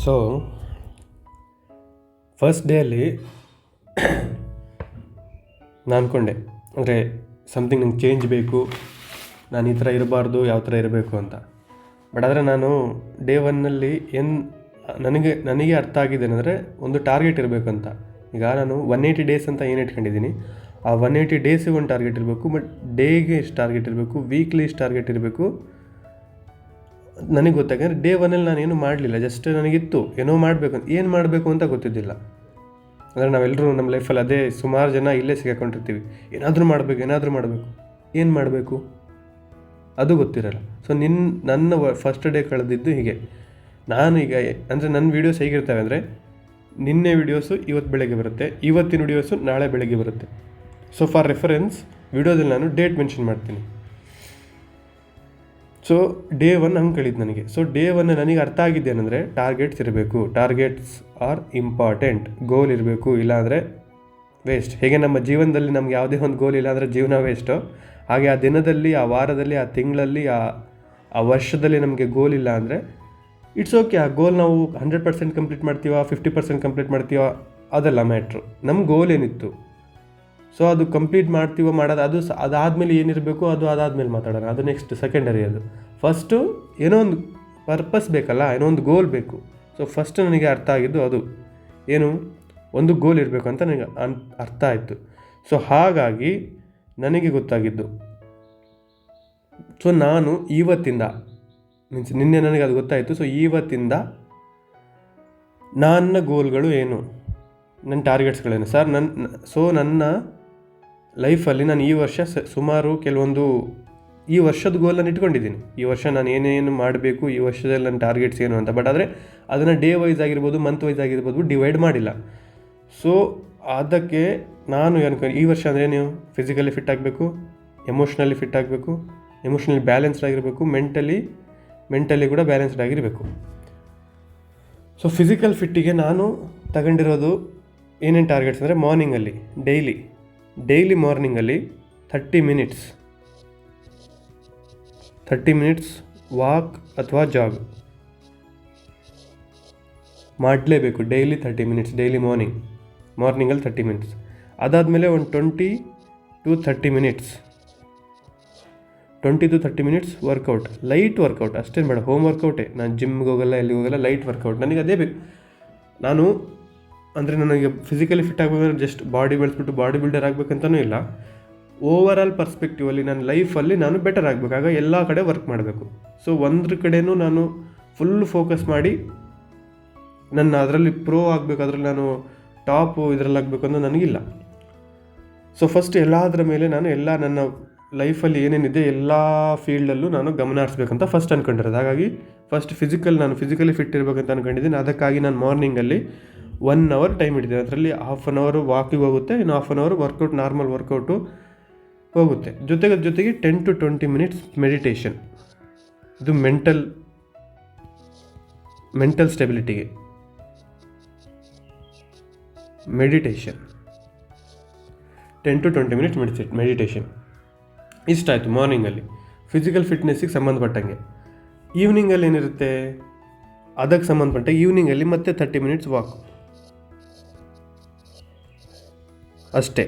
So first ಡೇಯಲ್ಲಿ ನಾನು ಅಂದ್ಕೊಂಡೆ, ಅಂದರೆ ಸಮಥಿಂಗ್ ನಂಗೆ ಚೇಂಜ್ ಬೇಕು, ನಾನು ಈ ಥರ ಇರಬಾರ್ದು, ಯಾವ ಥರ ಇರಬೇಕು ಅಂತ. ಬಟ್ ಆದರೆ ನಾನು ಡೇ ಒನ್ನಲ್ಲಿ ನನಗೆ ಅರ್ಥ ಆಗಿದೆ ಏನಂದರೆ, ಒಂದು ಟಾರ್ಗೆಟ್ ಇರಬೇಕು ಅಂತ. ಈಗ ನಾನು 180 ಡೇಸ್ ಅಂತ ಏನು ಇಟ್ಕೊಂಡಿದ್ದೀನಿ, ಆ 180 ಡೇಸಿಗೆ ಒಂದು ಟಾರ್ಗೆಟ್ ಇರಬೇಕು. ಬಟ್ ಡೇಗೆ ಎಷ್ಟು ಟಾರ್ಗೆಟ್ ಇರಬೇಕು, ವೀಕ್ಲಿ ಎಷ್ಟು ಟಾರ್ಗೆಟ್ ಇರಬೇಕು ನನಗೆ ಗೊತ್ತಾಗಂದ್ರೆ ಡೇ ಒನ್ನಲ್ಲಿ ನಾನು ಏನೂ ಮಾಡಲಿಲ್ಲ. ಜಸ್ಟ್ ನನಗಿತ್ತು ಏನೋ ಮಾಡಬೇಕು ಅಂತ, ಏನು ಮಾಡಬೇಕು ಅಂತ ಗೊತ್ತಿದ್ದಿಲ್ಲ. ಅಂದರೆ ನಾವೆಲ್ಲರೂ ನಮ್ಮ ಲೈಫಲ್ಲಿ ಅದೇ ಸುಮಾರು ಜನ ಇಲ್ಲೇ ಸಿಗಾಕೊಂಡಿರ್ತೀವಿ. ಏನಾದರೂ ಮಾಡಬೇಕು, ಏನು ಮಾಡಬೇಕು ಅದು ಗೊತ್ತಿರಲ್ಲ. ಸೊ ನನ್ನ ಫಸ್ಟ್ ಡೇ ಕಳೆದಿದ್ದು ಹೀಗೆ. ನಾನು ಈಗ ಅಂದರೆ ನನ್ನ ವೀಡಿಯೋಸ್ ಹೇಗಿರ್ತವೆ ಅಂದರೆ, ನಿನ್ನೆ ವೀಡಿಯೋಸು ಇವತ್ತು ಬೆಳಗ್ಗೆ ಬರುತ್ತೆ, ಇವತ್ತಿನ ವೀಡಿಯೋಸು ನಾಳೆ ಬೆಳಗ್ಗೆ ಬರುತ್ತೆ. ಸೊ ಫಾರ್ ರೆಫರೆನ್ಸ್ ವೀಡಿಯೋದಲ್ಲಿ ನಾನು ಡೇಟ್ ಮೆನ್ಷನ್ ಮಾಡ್ತೀನಿ. ಸೊ ಡೇ ಒನ್ ಹಂಗೆ ಕಳೀತು ನನಗೆ. ಸೊ ಡೇ ಒನ್ ನನಗೆ ಅರ್ಥ ಆಗಿದ್ದೆ ಏನಂದರೆ, ಟಾರ್ಗೆಟ್ಸ್ ಇರಬೇಕು, ಟಾರ್ಗೆಟ್ಸ್ ಆರ್ ಇಂಪಾರ್ಟೆಂಟ್, ಗೋಲ್ ಇರಬೇಕು, ಇಲ್ಲಾಂದರೆ ವೇಸ್ಟ್. ಹೇಗೆ ನಮ್ಮ ಜೀವನದಲ್ಲಿ ನಮ್ಗೆ ಯಾವುದೇ ಒಂದು ಗೋಲ್ ಇಲ್ಲ ಅಂದರೆ ಜೀವನ ವೇಸ್ಟು, ಹಾಗೆ ಆ ದಿನದಲ್ಲಿ, ಆ ವಾರದಲ್ಲಿ, ಆ ತಿಂಗಳಲ್ಲಿ, ಆ ವರ್ಷದಲ್ಲಿ ನಮಗೆ ಗೋಲ್ ಇಲ್ಲ ಅಂದರೆ ಇಟ್ಸ್ ಓಕೆ. ಆ ಗೋಲ್ ನಾವು 100% ಕಂಪ್ಲೀಟ್ ಮಾಡ್ತೀವ, 50% ಕಂಪ್ಲೀಟ್ ಮಾಡ್ತೀವ, ಅದೆಲ್ಲ ಮ್ಯಾಟ್ರು. ನಮ್ಮ ಗೋಲ್ ಏನಿತ್ತು ಸೊ ಅದು ಕಂಪ್ಲೀಟ್ ಮಾಡ್ತೀವೋ ಮಾಡೋದು, ಅದಾದಮೇಲೆ ಏನಿರಬೇಕು ಅದು ಅದಾದಮೇಲೆ ಮಾತಾಡೋಣ. ಅದು ನೆಕ್ಸ್ಟ್ ಸೆಕೆಂಡರಿ. ಅದು ಫಸ್ಟು ಏನೋ ಒಂದು ಪರ್ಪಸ್ ಬೇಕಲ್ಲ, ಏನೋ ಒಂದು ಗೋಲ್ ಬೇಕು. ಸೊ ಫಸ್ಟ್ ನನಗೆ ಅರ್ಥ ಆಗಿದ್ದು ಅದು, ಏನು ಒಂದು ಗೋಲ್ ಇರಬೇಕು ಅಂತ ನನಗೆ ಅರ್ಥ ಆಯಿತು. ಸೊ ಹಾಗಾಗಿ ನನಗೆ ಗೊತ್ತಾಗಿದ್ದು, ಸೊ ನಾನು ಇವತ್ತಿಂದ ನಿನ್ನೆ ನನಗೆ ಅದು ಗೊತ್ತಾಯಿತು. ಸೊ ಇವತ್ತಿಂದ ನನ್ನ ಗೋಲ್ಗಳು ಏನು, ನನ್ನ ಟಾರ್ಗೆಟ್ಸ್ಗಳೇನು ಸರ್. ನನ್ನ ಲೈಫಲ್ಲಿ ನಾನು ಈ ವರ್ಷ ಸುಮಾರು ಕೆಲವೊಂದು ಈ ವರ್ಷದ ಗೋಲನ್ನು ಇಟ್ಕೊಂಡಿದ್ದೀನಿ. ಈ ವರ್ಷ ನಾನು ಏನೇನು ಮಾಡಬೇಕು, ಈ ವರ್ಷದಲ್ಲಿ ನನ್ನ ಟಾರ್ಗೆಟ್ಸ್ ಏನು ಅಂತ. ಬಟ್ ಆದರೆ ಅದನ್ನು ಡೇ ವೈಸ್ ಆಗಿರ್ಬೋದು, ಮಂತ್ ವೈಸ್ ಆಗಿರ್ಬೋದು ಡಿವೈಡ್ ಮಾಡಿಲ್ಲ. ಸೊ ಅದಕ್ಕೆ ನಾನು ಈ ವರ್ಷ ಅಂದರೆ ನೀವು ಫಿಸಿಕಲಿ ಫಿಟ್ ಆಗಬೇಕು, ಎಮೋಷ್ನಲಿ ಫಿಟ್ ಆಗಬೇಕು, ಎಮೋಷ್ನಲಿ ಬ್ಯಾಲೆನ್ಸ್ಡ್ ಆಗಿರಬೇಕು, ಮೆಂಟಲಿ ಕೂಡ ಬ್ಯಾಲೆನ್ಸ್ಡ್ ಆಗಿರಬೇಕು. ಸೊ ಫಿಸಿಕಲ್ ಫಿಟ್ಟಿಗೆ ನಾನು ತಗೊಂಡಿರೋದು ಏನೇನು ಟಾರ್ಗೆಟ್ಸ್ ಅಂದರೆ, ಮಾರ್ನಿಂಗಲ್ಲಿ ಡೈಲಿ ಮಾರ್ನಿಂಗಲ್ಲಿ 30 ಮಿನಿಟ್ಸ್ ವಾಕ್ ಅಥವಾ ಜಾಗ್ ಮಾಡಲೇಬೇಕು. ಡೈಲಿ 30 ಮಿನಿಟ್ಸ್, ಡೈಲಿ ಮಾರ್ನಿಂಗಲ್ಲಿ 30 ಮಿನಿಟ್ಸ್. ಅದಾದಮೇಲೆ ಒಂದು 20 to 30 minutes workout, light workout, ಅಷ್ಟೇನು ಬೇಡ, ಹೋಮ್ ವರ್ಕೌಟೇ. ನಾನು ಜಿಮ್ಗೆ ಹೋಗಲ್ಲ, ಎಲ್ಲಿಗೆ ಹೋಗಲ್ಲ, ಲೈಟ್ ವರ್ಕೌಟ್ ನನಗೆ ಅದೇ ಬೇಕು. ನಾನು ಅಂದರೆ ನನಗೆ ಫಿಸಿಕಲಿ ಫಿಟ್ ಆಗಬೇಕಂದ್ರೆ ಜಸ್ಟ್ ಬಾಡಿ ಬೆಳೆಸ್ಬಿಟ್ಟು ಬಾಡಿ ಬಿಲ್ಡರ್ ಆಗಬೇಕಂತನೂ ಇಲ್ಲ. ಓವರ್ ಆಲ್ ಪರ್ಸ್ಪೆಕ್ಟಿವಲ್ಲಿ ನನ್ನ ಲೈಫಲ್ಲಿ ನಾನು ಬೆಟರ್ ಆಗಬೇಕು. ಆಗ ಎಲ್ಲ ಕಡೆ ವರ್ಕ್ ಮಾಡಬೇಕು. ಸೊ ಒಂದ್ರ ಕಡೆನೂ ನಾನು ಫುಲ್ ಫೋಕಸ್ ಮಾಡಿ ನನ್ನ ಅದರಲ್ಲಿ ಪ್ರೋ ಆಗಬೇಕು, ಅದರಲ್ಲಿ ನಾನು ಟಾಪು ಇದರಲ್ಲಿ ಆಗಬೇಕು ಅನ್ನೋ ನನಗಿಲ್ಲ. ಸೊ ಫಸ್ಟ್ ಎಲ್ಲದರ ಮೇಲೆ ನಾನು ನನ್ನ ಲೈಫಲ್ಲಿ ಏನೇನಿದೆ ಎಲ್ಲ ಫೀಲ್ಡಲ್ಲೂ ನಾನು ಗಮನ ಹರಿಸ್ಬೇಕಂತ ಫಸ್ಟ್ ಅಂದ್ಕೊಂಡಿರೋದು. ಹಾಗಾಗಿ ಫಸ್ಟ್ ನಾನು ಫಿಸಿಕಲಿ ಫಿಟ್ ಇರಬೇಕಂತ ಅಂದ್ಕೊಂಡಿದ್ದೀನಿ. ಅದಕ್ಕಾಗಿ ನಾನು ಮಾರ್ನಿಂಗಲ್ಲಿ 1 hour ಟೈಮ್ ಹಿಡಿತೀನಿ. ಅದರಲ್ಲಿ 1/2 hour ವಾಕಿಗೆ ಹೋಗುತ್ತೆ, ಇನ್ನು 1/2 hour ವರ್ಕೌಟ್, ನಾರ್ಮಲ್ ವರ್ಕೌಟು ಹೋಗುತ್ತೆ. ಜೊತೆಗೆ 10 to 20 ಮಿನಿಟ್ಸ್ ಮೆಡಿಟೇಷನ್. ಇದು ಮೆಂಟಲ್ ಸ್ಟೆಬಿಲಿಟಿಗೆ ಮೆಡಿಟೇಷನ್. 10 to 20 ಮಿನಿಟ್ಸ್ ಮೆಡಿಟೇಷನ್ ಇಷ್ಟಾಯಿತು ಮಾರ್ನಿಂಗಲ್ಲಿ ಫಿಸಿಕಲ್ ಫಿಟ್ನೆಸ್ಸಿಗೆ ಸಂಬಂಧಪಟ್ಟಂಗೆ. ಈವ್ನಿಂಗಲ್ಲಿ ಏನಿರುತ್ತೆ ಅದಕ್ಕೆ ಸಂಬಂಧಪಟ್ಟ ಈವ್ನಿಂಗಲ್ಲಿ ಮತ್ತೆ 30 ಮಿನಿಟ್ಸ್ ವಾಕ್ ಅಷ್ಟೇ.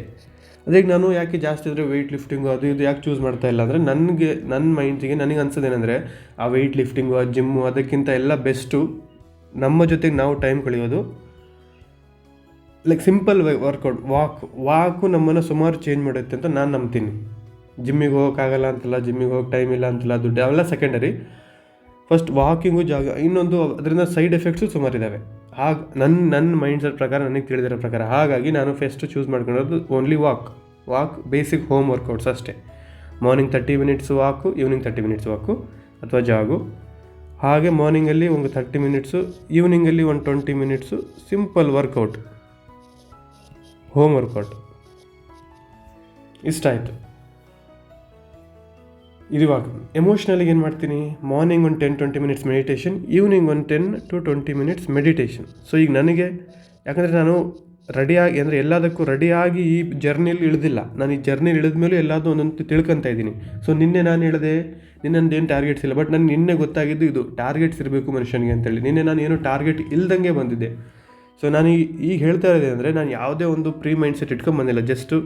ಅದಕ್ಕೆ ನಾನು ಯಾಕೆ ಜಾಸ್ತಿ ಅಂದರೆ ವೆಯ್ಟ್ ಲಿಫ್ಟಿಂಗು ಅದು ಇದು ಯಾಕೆ ಚೂಸ್ ಮಾಡ್ತಾ ಇಲ್ಲ ಅಂದರೆ, ನನ್ನ ಮೈಂಡ್ಸಿಗೆ ನನಗೆ ಅನ್ಸೋದೇನೆಂದರೆ, ಆ ವೆಯ್ಟ್ ಲಿಫ್ಟಿಂಗು, ಆ ಜಿಮ್ಮು ಅದಕ್ಕಿಂತ ಎಲ್ಲ ಬೆಸ್ಟು ನಮ್ಮ ಜೊತೆಗೆ ನಾವು ಟೈಮ್ ಕಳೆಯೋದು. ಲೈಕ್ ಸಿಂಪಲ್ ವರ್ಕೌಟ್, ವಾಕು ನಮ್ಮನ್ನು ಸುಮಾರು ಚೇಂಜ್ ಮಾಡುತ್ತೆ ಅಂತ ನಾನು ನಂಬ್ತೀನಿ. ಜಿಮ್ಮಿಗೆ ಹೋಗೋಕ್ಕಾಗಲ್ಲ ಅಂತಲ್ಲ, ಜಿಮ್ಮಿಗೆ ಹೋಗೋಕೆ ಟೈಮ್ ಇಲ್ಲ ಅಂತಲ್ಲ, ದುಡ್ಡು ಅವೆಲ್ಲ ಸೆಕೆಂಡರಿ. ಫಸ್ಟ್ ವಾಕಿಂಗು, ಜಾಗ. ಇನ್ನೊಂದು ಅದರಿಂದ ಸೈಡ್ ಎಫೆಕ್ಟ್ಸು ಸುಮಾರಿದ್ದಾವೆ. ಹಾಗೆ ನನ್ನ ಮೈಂಡ್ಸೆಟ್ ಪ್ರಕಾರ, ನನಗೆ ತಿಳಿದಿರೋ ಪ್ರಕಾರ. ಹಾಗಾಗಿ ನಾನು ಫಸ್ಟ್ ಚೂಸ್ ಮಾಡ್ಕೊಂಡಿರೋದು only walk, basic home workouts ಅಷ್ಟೇ. Morning 30 minutes walk, evening 30 minutes walk ಅಥವಾ ಜಾಗು. ಹಾಗೆ ಮಾರ್ನಿಂಗಲ್ಲಿ ಒಂದು 30 ಮಿನಿಟ್ಸು, ಈವ್ನಿಂಗಲ್ಲಿ ಒಂದು 20 minutes simple workout, home workout. ಇಷ್ಟ ಆಯಿತು. ಇವಾಗ ಎಮೋಷ್ನಲಿಗೆ ಏನು ಮಾಡ್ತೀನಿ, ಮಾರ್ನಿಂಗ್ ಒಂದು 10-20 ಮಿನಿಟ್ಸ್ ಮೆಡಿಟೇಷನ್, ಈವ್ನಿಂಗ್ ಒಂದು 10 to 20 ಮಿನಿಟ್ಸ್ ಮೆಡಿಟೇಷನ್. ಸೊ ಈಗ ನನಗೆ ಯಾಕಂದರೆ ನಾನು ರೆಡಿಯಾಗಿ ಅಂದರೆ ಎಲ್ಲದಕ್ಕೂ ರೆಡಿಯಾಗಿ ಈ ಜರ್ನಿಲಿ ಇಳಿದಿಲ್ಲ. ನಾನು ಈ ಜರ್ನಿಲಿ ಇಳಿದ ಮೇಲೂ ಎಲ್ಲದೂ ಒಂದೊಂದು ತಿಳ್ಕೊತಾ ಇದ್ದೀನಿ. ಸೊ ನಿನ್ನೆ ನಾನು ಹೇಳಿದೆ ನಿನ್ನೊಂದು ಏನು ಟಾರ್ಗೆಟ್ಸ್ ಇಲ್ಲ, ಬಟ್ ನನಗೆ ನಿನ್ನೆ ಗೊತ್ತಾಗಿದ್ದು ಇದು ಟಾರ್ಗೆಟ್ಸ್ ಇರಬೇಕು ಮನುಷ್ಯನಿಗೆ ಅಂತೇಳಿ. ನಿನ್ನೆ ನಾನು ಏನು ಟಾರ್ಗೆಟ್ ಇಲ್ದಂಗೆ ಬಂದಿದ್ದೆ. ಸೊ ನಾನು ಈಗ ಹೇಳ್ತಾ ಇರೋದೇ ಅಂದರೆ ನಾನು ಯಾವುದೇ ಒಂದು ಪ್ರೀ ಮೈಂಡ್ ಸೆಟ್ ಇಟ್ಕೊಂಬಂದಿಲ್ಲ. ಜಸ್ಟು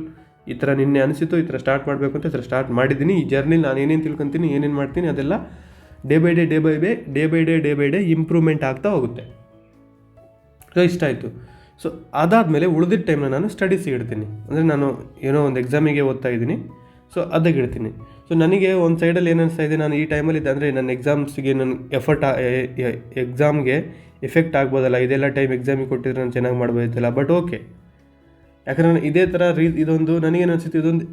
ಈ ಥರ ನಿನ್ನೆ ಅನಿಸಿತು, ಈ ಥರ ಸ್ಟಾರ್ಟ್ ಮಾಡಬೇಕು ಅಂತ ಈ ಥರ ಸ್ಟಾರ್ಟ್ ಮಾಡಿದ್ದೀನಿ. ಈ ಜರ್ನಿಲಿ ನಾನು ಏನೇನು ತಿಳ್ಕೊತೀನಿ, ಏನೇನು ಮಾಡ್ತೀನಿ ಅದೆಲ್ಲ ಡೇ ಬೈ ಡೇ ಇಂಪ್ರೂವ್ಮೆಂಟ್ ಆಗ್ತಾ ಹೋಗುತ್ತೆ. ಸೊ ಇಷ್ಟ ಆಯಿತು. ಸೊ ಅದಾದಮೇಲೆ ಉಳಿದಿದ್ದ ಟೈಮ್ನ ನಾನು ಸ್ಟಡೀಸಿಗೆ ಇಡ್ತೀನಿ. ಅಂದರೆ ನಾನು ಏನೋ ಒಂದು ಎಕ್ಸಾಮಿಗೆ ಓದ್ತಾ ಇದ್ದೀನಿ, ಸೊ ಅದಕ್ಕೆ ಇಡ್ತೀನಿ. ಸೊ ನನಗೆ ಒಂದು ಸೈಡಲ್ಲಿ ಏನು ಅನಿಸ್ತಾ ಇದೆ, ನಾನು ಈ ಟೈಮಲ್ಲಿ ಅಂದರೆ ನನ್ನ ಎಕ್ಸಾಮ್ಸ್ಗೆ ನನ್ನ ಎಕ್ಸಾಮ್ಗೆ ಎಫೆಕ್ಟ್ ಆಗ್ಬೋದಲ್ಲ, ಇದೆಲ್ಲ ಟೈಮ್ ಎಕ್ಸಾಮಿಗೆ ಕೊಟ್ಟಿದ್ರೆ ನಾನು ಚೆನ್ನಾಗಿ ಮಾಡ್ಬೋದಿತ್ತಲ್ಲ. ಬಟ್ ಓಕೆ, ಯಾಕಂದರೆ ನಾನು ಇದೇ ಥರ ಇದೊಂದು ನನಗೇನು ಅನಿಸುತ್ತೆ, ಇದೊಂದು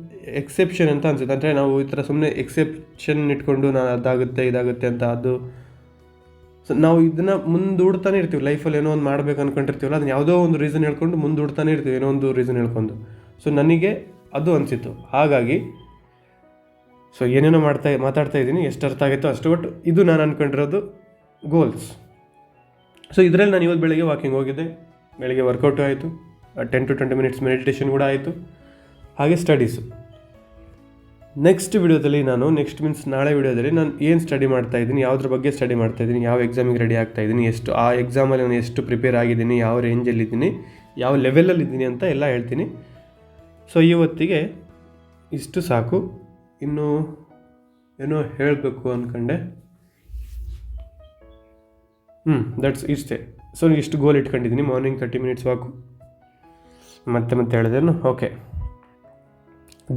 ಎಕ್ಸೆಪ್ಷನ್ ಅಂತ ಅನಿಸುತ್ತೆ. ಅಂದರೆ ನಾವು ಈ ಥರ ಸುಮ್ಮನೆ ಎಕ್ಸೆಪ್ಷನ್ ಇಟ್ಕೊಂಡು ನಾನು ಅದಾಗುತ್ತೆ ಇದಾಗುತ್ತೆ ಅಂತ ಅದು ಸೊ ನಾವು ಇದನ್ನು ಮುಂದೂಡ್ತಾನೆ ಇರ್ತೀವಿ. ಲೈಫಲ್ಲಿ ಏನೋ ಒಂದು ಮಾಡ್ಬೇಕು ಅಂದ್ಕೊಂಡಿರ್ತೀವಲ್ಲ, ಅದನ್ನ ಯಾವುದೋ ಒಂದು ರೀಸನ್ ಹೇಳ್ಕೊಂಡು ಮುಂದೂಡ್ತಾನೆ ಇರ್ತೀವಿ, ಏನೋ ಒಂದು ರೀಸನ್ ಹೇಳ್ಕೊಂಡು. ಸೊ ನನಗೆ ಅದು ಅನಿಸಿತ್ತು. ಹಾಗಾಗಿ ಸೊ ಏನೇನೋ ಮಾತಾಡ್ತಾ ಇದ್ದೀನಿ, ಎಷ್ಟು ಅರ್ಥ ಆಗುತ್ತೋ ಅಷ್ಟು. ಬಟ್ ಇದು ನಾನು ಅಂದ್ಕೊಂಡಿರೋದು ಗೋಲ್ಸ್. ಸೊ ಇದರಲ್ಲಿ ನಾನು ಇವತ್ತು ಬೆಳಗ್ಗೆ ವಾಕಿಂಗ್ ಹೋಗಿದ್ದೆ, ಬೆಳಗ್ಗೆ ವರ್ಕೌಟು ಆಯಿತು, 10 to 20 minutes ಮೆಡಿಟೇಷನ್ ಕೂಡ ಆಯಿತು, ಹಾಗೆ ಸ್ಟಡೀಸು. ನೆಕ್ಸ್ಟ್ ವಿಡಿಯೋದಲ್ಲಿ ನಾಳೆ ವಿಡಿಯೋದಲ್ಲಿ ನಾನು ಏನು ಸ್ಟಡಿ ಮಾಡ್ತಾಯಿದ್ದೀನಿ, ಯಾವುದ್ರ ಬಗ್ಗೆ ಸ್ಟಡಿ ಮಾಡ್ತಾಯಿದ್ದೀನಿ, ಯಾವ ಎಕ್ಸಾಮಿಗೆ ರೆಡಿ ಆಗ್ತಾಯಿದ್ದೀನಿ, ಆ ಎಕ್ಸಾಮಲ್ಲಿ ನಾನು ಎಷ್ಟು ಪ್ರಿಪೇರ್ ಆಗಿದ್ದೀನಿ, ಯಾವ ರೇಂಜಲ್ಲಿದ್ದೀನಿ, ಯಾವ ಲೆವೆಲಲ್ಲಿದ್ದೀನಿ ಅಂತ ಎಲ್ಲ ಹೇಳ್ತೀನಿ. ಸೊ ಇವತ್ತಿಗೆ ಇಷ್ಟು ಸಾಕು. ಇನ್ನೂ ಏನೋ ಹೇಳಬೇಕು ಅಂದ್ಕೊಂಡೆ. ದಟ್ಸ್ ಇಷ್ಟೇ. ಸೊ ಇಷ್ಟು ಗೋಲ್ ಇಟ್ಕೊಂಡಿದ್ದೀನಿ. ಮಾರ್ನಿಂಗ್ 30 minutes ವಾಕು ಮತ್ತೆ ಹೇಳಿದೇನು. ಓಕೆ.